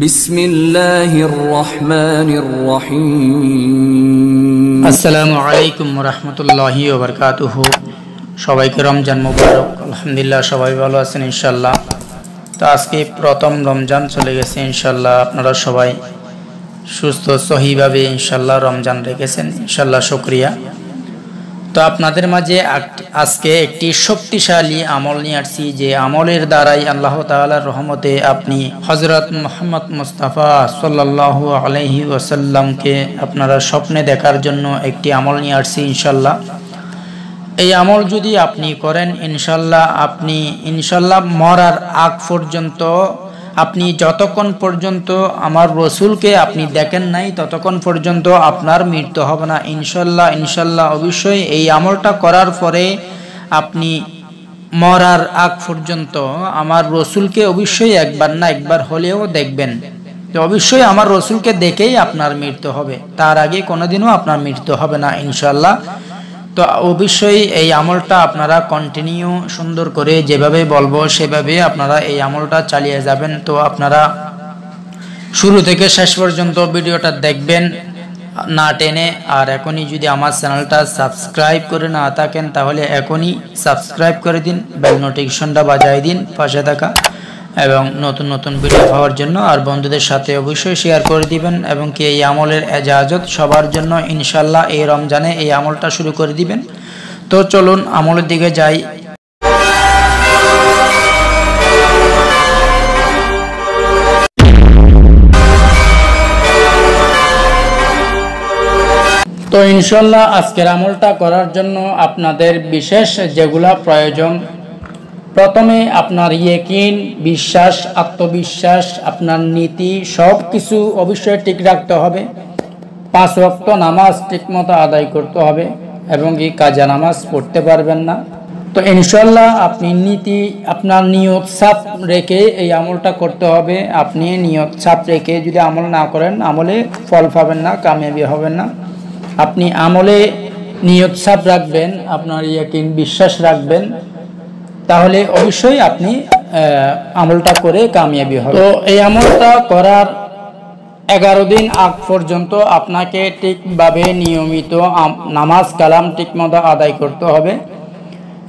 বিসমিল্লাহির রহমানির রহিম। আসসালামু আলাইকুম ওয়া রাহমাতুল্লাহি ওয়া বারাকাতুহু। সবাইকে রমজান মুবারক। আলহামদুলিল্লাহ সবাই ভালো আছেন ইনশাআল্লাহ। তো আজকে প্রথম রমজান চলে গেছে ইনশাআল্লাহ। আপনারা সবাই সুস্থ সহিভাবে ইনশাআল্লাহ রমজান রেখেছেন ইনশাআল্লাহ, শুকরিয়া। তো আপনাদের মাঝে আজকে একটি শক্তিশালী আমল নিয়ে আসছি, যে আমলের দ্বারাই আল্লাহ তাআলার রহমতে আপনি হযরত মুহাম্মদ মুস্তাফা সাল্লাল্লাহু আলাইহি ওয়াসাল্লামকে আপনারা স্বপ্নে দেখার জন্য একটি আমল নিয়ে আসছি ইনশাআল্লাহ। এই আমল যদি আপনি করেন আপনি ইনশাআল্লাহ মরার আগ পর্যন্ত, আপনি যতক্ষণ পর্যন্ত আমার রসুলকে আপনি দেখেন নাই ততক্ষণ পর্যন্ত আপনার মৃত্যু হবে না ইনশাআল্লাহ। অবশ্যই এই আমলটা করার পরে আপনি মরার আগ পর্যন্ত আমার রসুলকে অবশ্যই একবার না একবার হলেও দেখবেন। তো অবশ্যই আমার রসুলকে দেখেই আপনার মৃত্যু হবে, তার আগে কোনোদিনও আপনার মৃত্যু হবে না ইনশাআল্লাহ। তো অবশ্যই এই আমলটা আপনারা কন্টিনিউ সুন্দর করে যেভাবে বলবো সেভাবে আপনারা এই আমলটা চালিয়ে যাবেন। তো আপনারা শুরু থেকে শেষ পর্যন্ত ভিডিওটা দেখবেন না টেনে। আর এখনই যদি আমার চ্যানেলটা সাবস্ক্রাইব করে না থাকেন তাহলে এখনই সাবস্ক্রাইব করে দিন, বেল নোটিফিকেশনটা বাজিয়ে দিন পাশে থাকা, এবং নতুন নতুন ভিডিও পাওয়ার জন্য আর বন্ধুদের সাথে অবশ্যই শেয়ার করে দিবেন। এবং কি এই আমলের এজাজত সবার জন্য ইনশাআল্লাহ এই রমজানে এই আমলটা শুরু করে দিবেন। তো চলুন আমলের দিকে যাই। তো ইনশাআল্লাহ আজকের আমলটা করার জন্য আপনাদের বিশেষ যেগুলা প্রয়োজন, প্রথমে আপনার ইয়াকিন, বিশ্বাস, আত্মবিশ্বাস, আপনার নীতি সব কিছু অবশ্যই ঠিক রাখতে হবে। 5 ওয়াক্ত নামাজ ঠিকমতো আদায় করতে হবে এবং কি কাজা নামাজ পড়তে পারবেন না। তো ইনশাআল্লাহ আপনি আপনার নিয়ত সাফ রেখে এই আমলটা করতে হবে। আপনি নিয়ত সাফ রেখে যদি আমল না করেন আমলে ফল পাবেন না, কামিয়াবি হবেন না। আপনি আমলে নিয়ত সাফ রাখবেন, আপনার ইয়াকিন বিশ্বাস রাখবেন, তাহলে অবশ্যই আপনি আমলটা করে কামিয়াবি হবে। তো এই আমলটা করার 11 দিন আগ পর্যন্ত আপনাকে ঠিকভাবে নিয়মিত নামাজ কালাম ঠিকমতো আদায় করতে হবে।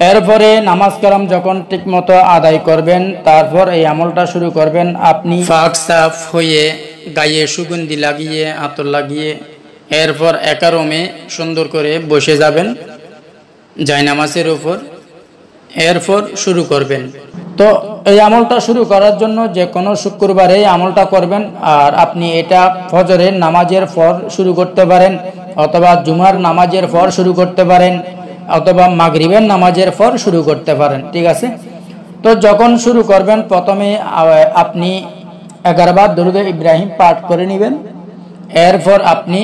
এরপরে নামাজ কালাম যখন ঠিকমতো আদায় করবেন তারপর এই আমলটা শুরু করবেন। আপনি পাক সাফ হয়ে গায়ে সুগন্ধি লাগিয়ে আতর লাগিয়ে এরপর একারমে সুন্দর করে বসে যাবেন জায়নামাজের উপর, এরপর শুরু করবেন। তো এই আমলটা শুরু করার জন্য যে কোনো শুক্রবারে এই আমলটা করবেন। আর আপনি এটা ফজরের নামাজের পর শুরু করতে পারেন, অথবা জুমার নামাজের পর শুরু করতে পারেন, অথবা মাগরিবের নামাজের পর শুরু করতে পারেন, ঠিক আছে। তো যখন শুরু করবেন প্রথমে আপনি 11 বার দরুদ ইব্রাহিম পাঠ করে নেবেন। এরপর আপনি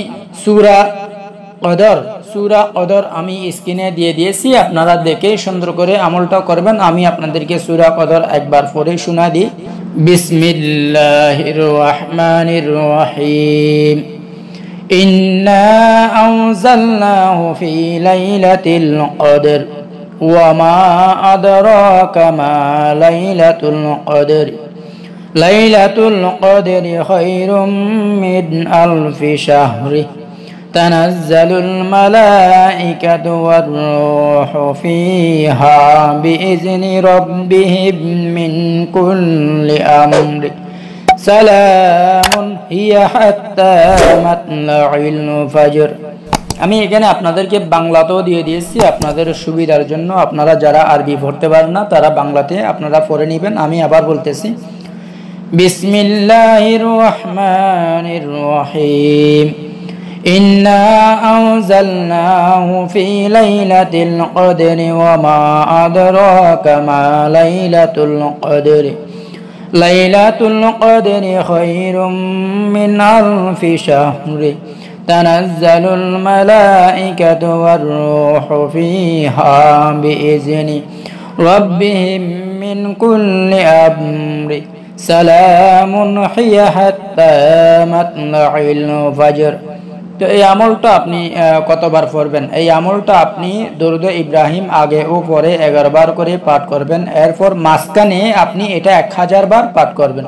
সূরা কদর আমি স্ক্রিনে দিয়ে দিয়েছি, আপনারা দেখে সুন্দর করে আমলটা করবেন। আমি আপনাদেরকে সূরা কদর একবার পড়ে শোনা দিই। বিসমিল্লাহির রহমানির রহিম। ইন্না আনজালনাহু ফি লাইলাতিল কদর ওয়া মা আদরাকা মা লাইলাতুল কদর লাইলাতুল কদরি খায়রুম মিন আলফি শাহরি তানাজ্জালুল মালাইকাতু ওয়ার রূহু ফিহা বিইজনি রাব্বিহিম মিন কুল্লি আমরি সালামুন হিয়া হাত্তা মাতলাইল ফাজর। আমি এখানে আপনাদেরকে বাংলাতেও দিয়ে দিয়েছি আপনাদের সুবিধার জন্য। আপনারা যারা আরবি পড়তে পারেন না তারা বাংলাতে আপনারা পড়ে নেবেন। আমি আবার বলতেছি, বিসমিল্লাহির রহমানির রহিম। ইন্না আনজালনাহু ফি লাইলাতিল কদরি ওয়া মা আদরাকা মা লাইলাতুল কদরি লাইলাতুল কদরি খায়রুম মিন আলফি শাহরি তানাজ্জালুল মালাইকাতু ওয়ার রূহু ফীহা বিইজনি রাব্বিহিম মিন কুল্লি আমরি সালামুন হিয়া হাত্তা মাতলাইল ফাজর। তো এই আমলটা আপনি কতবার পড়বেন? এই আমলটা আপনি দরুদ ইব্রাহিম আগে ও পরে 11 বার করে পাঠ করবেন। এরপর মাঝখানে আপনি এটা 1000 বার পাঠ করবেন।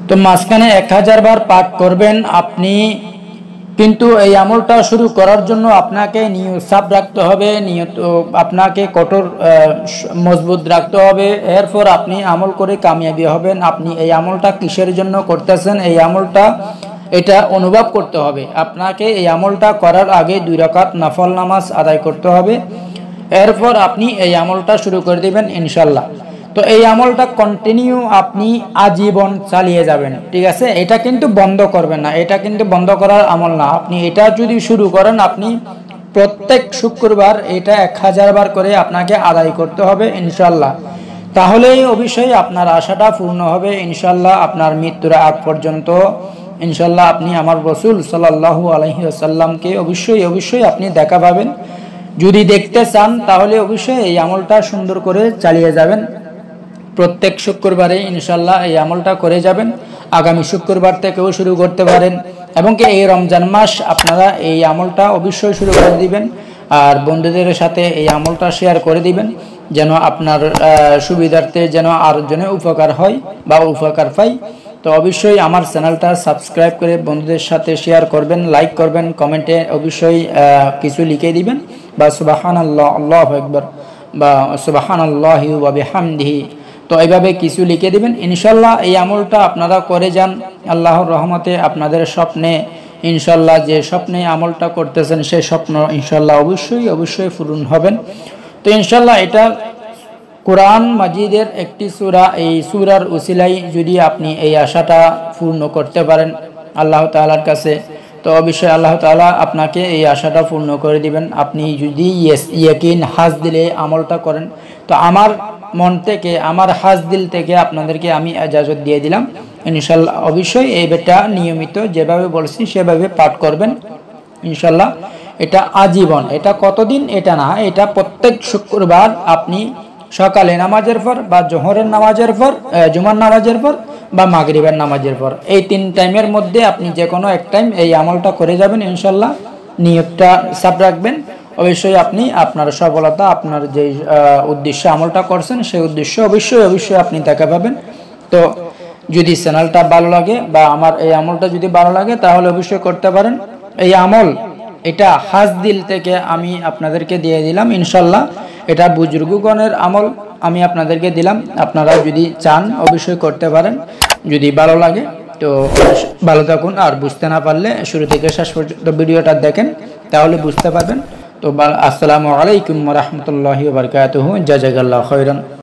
তো মাঝখানে 1000 বার পাঠ করবেন আপনি, কিন্তু এই আমলটা শুরু করার জন্য আপনাকে নিয়ত সাফ রাখতে হবে, নিয়ত আপনাকে কঠোর মজবুত রাখতে হবে। এরপর আপনি আমল করে কামিয়াবি হবেন। আপনি এই আমলটা কিসের জন্য করতেছেন, এই আমলটা এটা অনুভব করতে হবে। আপনাকে এই আমলটা করার আগে 2 রাকাত নফল নামাজ আদায় করতে হবে। এরপর আপনি এই আমলটা শুরু করে দিবেন ইনশাল্লাহ। তো এই আমলটা কন্টিনিউ আপনি আজীবন চালিয়ে যাবেন, ঠিক আছে? এটা কিন্তু বন্ধ করবেন না, এটা কিন্তু বন্ধ করার আমল না। আপনি এটা যদি শুরু করেন, আপনি প্রত্যেক শুক্রবার এটা 1000 বার করে আপনাকে আদায় করতে হবে ইনশাল্লাহ। তাহলেই অবশ্যই আপনার আশাটা পূর্ণ হবে ইনশাল্লাহ। আপনার মৃত্যুর আগ পর্যন্ত ইনশাল্লাহ আপনি আমার রাসূল সাল্লাল্লাহু আলাইহি ওয়াসাল্লামকে অবশ্যই আপনি দেখা পাবেন। যদি দেখতে চান তাহলে অবশ্যই এই আমলটা সুন্দর করে চালিয়ে যাবেন। প্রত্যেক শুক্রবারে ইনশাল্লাহ এই আমলটা করে যাবেন। আগামী শুক্রবার থেকেও শুরু করতে পারেন, এবং কি এই রমজান মাস আপনারা এই আমলটা অবশ্যই শুরু করে দিবেন। আর বন্ধুদের সাথে এই আমলটা শেয়ার করে দিবেন, যেন আপনার সুবিধার্থে যেন আরেকজনের উপকার হয় বা উপকার পাই। তো অবশ্যই আমার চ্যানেলটা সাবস্ক্রাইব করে বন্ধুদের সাথে শেয়ার করবেন, লাইক করবেন, কমেন্টে অবশ্যই কিছু লিখে দিবেন, বা সুবহানাল্লাহ, আল্লাহু আকবার, বা সুবহানাল্লাহি ওয়া বিহামদিহি। তো এইভাবে কিছু লিখে দিবেন ইনশাল্লাহ। এই আমলটা আপনারা করে যান। আল্লাহর রহমতে আপনাদের স্বপ্নে ইনশাল্লাহ, যে স্বপ্নে আমলটা করতেছেন সেই স্বপ্ন ইনশাল্লাহ অবশ্যই পূরণ হবেন। তো ইনশাল্লাহ এটা কোরআন মাজিদের একটি সূরা। এই সূরার উসিলাই যদি আপনি এই আশাটা পূর্ণ করতে পারেন আল্লাহ তাআলার কাছে, তো অবশ্যই আল্লাহ তাআলা আপনাকে এই আশাটা পূর্ণ করে দিবেন। আপনি যদি ইয়াকিন হাজ দিলে আমলটা করেন, তো আমার মন থেকে, আমার হাজ দিল থেকে আপনাদেরকে আমি ইজাজত দিয়ে দিলাম ইনশাল্লাহ। অবশ্যই এই বেটা নিয়মিত যেভাবে বলছি সেভাবে পাঠ করবেন ইনশাল্লাহ। এটা আজীবন, এটা কতদিন এটা না, এটা প্রত্যেক শুক্রবার আপনি সকালে নামাজের পর, বা জোহরের নামাজের পর, জুমার নামাজের পর, বা মাগরিবের নামাজের পর, এই 3 টাইমের মধ্যে আপনি যে কোনো এক টাইম এই আমলটা করে যাবেন ইনশাল্লাহ। নিয়তটা সাফ রাখবেন। অবশ্যই আপনি আপনার সফলতা, আপনার যে উদ্দেশ্যে আমলটা করছেন সেই উদ্দেশ্যে অবশ্যই আপনি দেখা পাবেন। তো যদি চ্যানেলটা ভালো লাগে বা আমার এই আমলটা যদি ভালো লাগে তাহলে অবশ্যই করতে পারেন। এই আমল এটা হাজ দিল থেকে আমি আপনাদেরকে দিয়ে দিলাম ইনশাল্লাহ। এটা বুজুর্গগণের আমল আমি আপনাদেরকে দিলাম। আপনারা যদি চান অবশ্যই করতে পারেন, যদি ভালো লাগে। তো ভালো থাকুন। আর বুঝতে না পারলে শুরু থেকে শেষ পর্যন্ত ভিডিওটা দেখেন, তাহলে বুঝতে পারবেন। তো আসসালামু আলাইকুম ওয়া রাহমাতুল্লাহি ওয়া বারাকাতুহু। জাযাকাল্লাহু খাইরান।